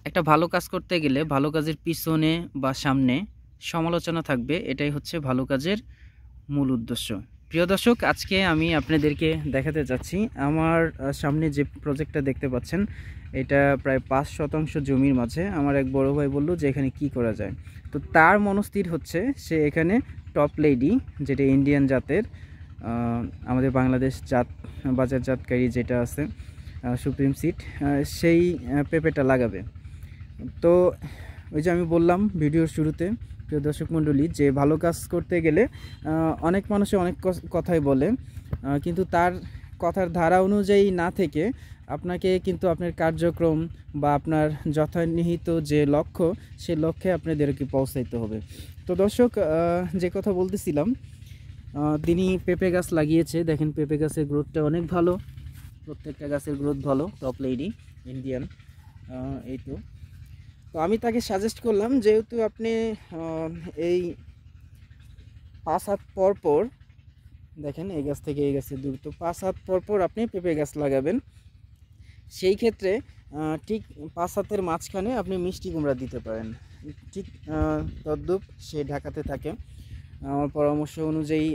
একটা ভালো কাজ করতে গেলে ভালো কাজের পিছনে বা সামনে সমালোচনা থাকবে, এটাই হচ্ছে ভালো কাজের মূল উদ্দেশ্য। প্রিয় দর্শক, আজকে আমি আপনাদেরকে দেখাতে যাচ্ছি আমার সামনে যে প্রজেক্টটা দেখতে পাচ্ছেন, এটা প্রায় 5 শতাংশ জমির মাঝে আমার এক বড় ভাই বলল যে এখানে কি করা যায়। তো তার মনস্থির হচ্ছে সে এখানে টপ লেডি, যেটা ইন্ডিয়ান জাতের, আমাদের বাংলাদেশ জাত বাজারজাতকারী যেটা আছে সুপ্রিম সিড, সেই পেঁপেটা লাগাবে। তো ওই যে আমি বললাম ভিডিওর শুরুতে, প্রিয় দর্শক মণ্ডলী, যে ভালো কাজ করতে গেলে অনেক মানুষে অনেক কথাই বলে, কিন্তু তার কথার ধারা অনুযায়ী না থেকে আপনাকে কিন্তু আপনার কার্যক্রম বা আপনার যথানিহিত যে লক্ষ্য, সে লক্ষ্যে আপনাদেরকে পৌঁছাইতে হবে। তো দর্শক, যে কথা বলতেছিলাম, তিনি পেঁপে গাছ লাগিয়েছে। দেখেন পেঁপে গাছের গ্রোথটা অনেক ভালো, প্রত্যেকটা গাছের গ্রোথ ভালো। টপ লেডি ইন্ডিয়ান, এই তো। তো আমি তাকে সাজেস্ট করলাম, যেহেতু আপনি এই 5 হাত পর পর, দেখেন এই গাছ থেকে এই গাছের দূরত্ব 5 হাত পর পর আপনি পেঁপে গাছ লাগাবেন, সেই ক্ষেত্রে ঠিক 5 হাতের মাঝখানে আপনি মিষ্টি কুমড়া দিতে পারেন। ঠিক তদ্রূপ সে ঢাকাতে থাকে। আমার পরামর্শ অনুযায়ী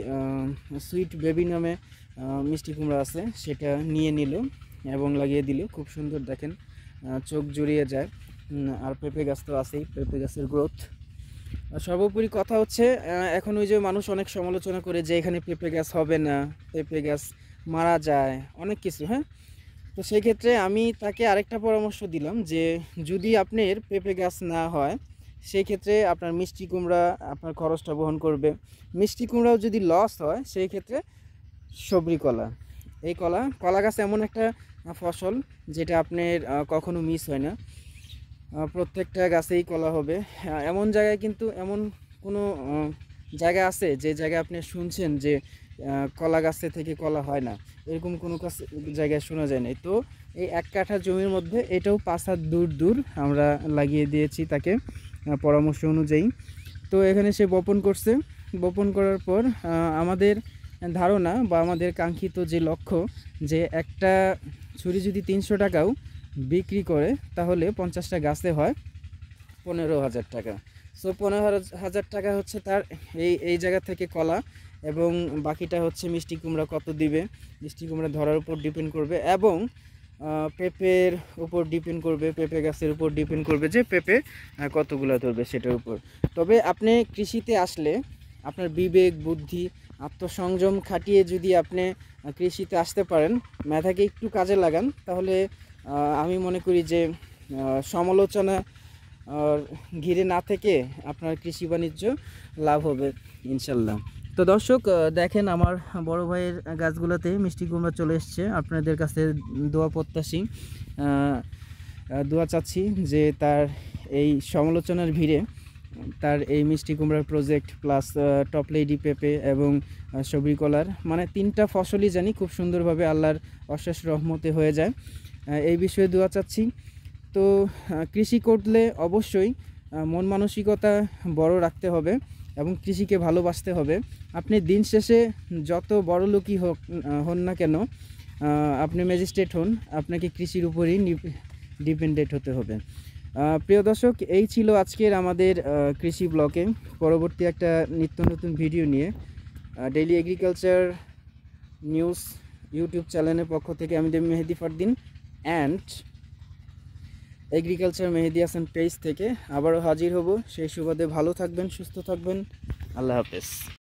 সুইট বেবি নামে মিষ্টি কুমড়া আছে, সেটা নিয়ে নিল এবং লাগিয়ে দিল। খুব সুন্দর, দেখেন চোখ জুড়িয়ে যায়। আর পেঁপে গাছ তো আছেই, পেঁপে গাছের গ্রোথ। সর্বোপরি কথা হচ্ছে, এখন ওই যে মানুষ অনেক সমালোচনা করে যে এখানে পেঁপে গাছ হবে না, পেঁপে গাছ মারা যায়, অনেক কিছু। হ্যাঁ, তো সেই ক্ষেত্রে আমি তাকে আরেকটা পরামর্শ দিলাম যে যদি আপনার পেঁপে গাছ না হয়, সেই ক্ষেত্রে আপনার মিষ্টি কুমড়া আপনার খরচটা বহন করবে। মিষ্টি কুমড়াও যদি লস হয়, সেই ক্ষেত্রে সবরি কলা, এই কলা গাছ এমন একটা ফসল যেটা আপনার কখনো মিস হয় না। প্রত্যেকটা গাছেই কলা হবে। এমন জায়গায় কিন্তু এমন কোনো জায়গা আছে যে জায়গায় আপনি শুনছেন যে কলা গাছে থেকে কলা হয় না, এরকম কোনো জায়গায় শোনা যায় না। তো এই 1 কাঠা জমির মধ্যে এটাও 5 হাত দূর দূর আমরা লাগিয়ে দিয়েছি তাকে পরামর্শ অনুযায়ী। তো এখানে সে বপন করছে। বপন করার পর আমাদের ধারণা বা আমাদের কাঙ্ক্ষিত যে লক্ষ্য, যে একটা ছুরি যদি 300 টাকাও বিক্রি করে, তাহলে 50টা গাছে হয় 15,000 টাকা। সো 15,000 টাকা হচ্ছে তার এই জায়গা থেকে কলা, এবং বাকিটা হচ্ছে মিষ্টি কুমড়া কত দিবে, মিষ্টি কুমড়া ধরার উপর ডিপেন্ড করবে, এবং পেঁপের উপর ডিপেন্ড করবে, পেঁপে গাছের উপর ডিপেন্ড করবে যে পেঁপে কতগুলো ধরবে সেটার উপর। তবে আপনি কৃষিতে আসলে আপনার বিবেক বুদ্ধি আত্মসংযম খাটিয়ে যদি আপনি কৃষিতে আসতে পারেন, মেধাকে একটু কাজে লাগান, তাহলে আমি মনে করি যে সমালোচনা ঘিরে না থেকে আপনার কৃষি বাণিজ্য লাভ হবে ইনশাল্লাহ। তো দর্শক, দেখেন আমার বড় ভাইয়ের গাছগুলোতে মিষ্টি কুমড়া চলে এসছে। আপনাদের কাছে দোয়া প্রত্যাশী, দোয়া চাচ্ছি যে তার এই সমালোচনার ভিড়ে তার এই মিষ্টি কুমড়ার প্রজেক্ট প্লাস টপ লেডি পেঁপে এবং সবরি কলার, মানে 3টা ফসলই জানি খুব সুন্দরভাবে আল্লাহর অশেষ রহমতে হয়ে যায়, এই বিষয়ে দোয়া চাচ্ছি। তো কৃষি করলে অবশ্যই মন মানসিকতা বড় রাখতে হবে এবং কৃষিকে ভালোবাসতে হবে। আপনি দিন শেষে যত বড় লোকই হন না কেন, আপনি ম্যাজিস্ট্রেট হন, আপনাকে কৃষির উপরই ডিপেন্ডেন্ট হতে হবে। প্রিয় দর্শক, এই ছিল আজকের আমাদের কৃষি ব্লগে। পরবর্তী একটা নিত্য নতুন ভিডিও নিয়ে ডেইলি এগ্রিকালচার নিউজ ইউটিউব চ্যানেলের পক্ষ থেকে আমি Mehedi Fardin and agriculture Mehedi Hasan page থেকে আবারও হাজির হব। সেই সুবাদে ভালো থাকবেন, সুস্থ থাকবেন। আল্লাহ হাফেজ।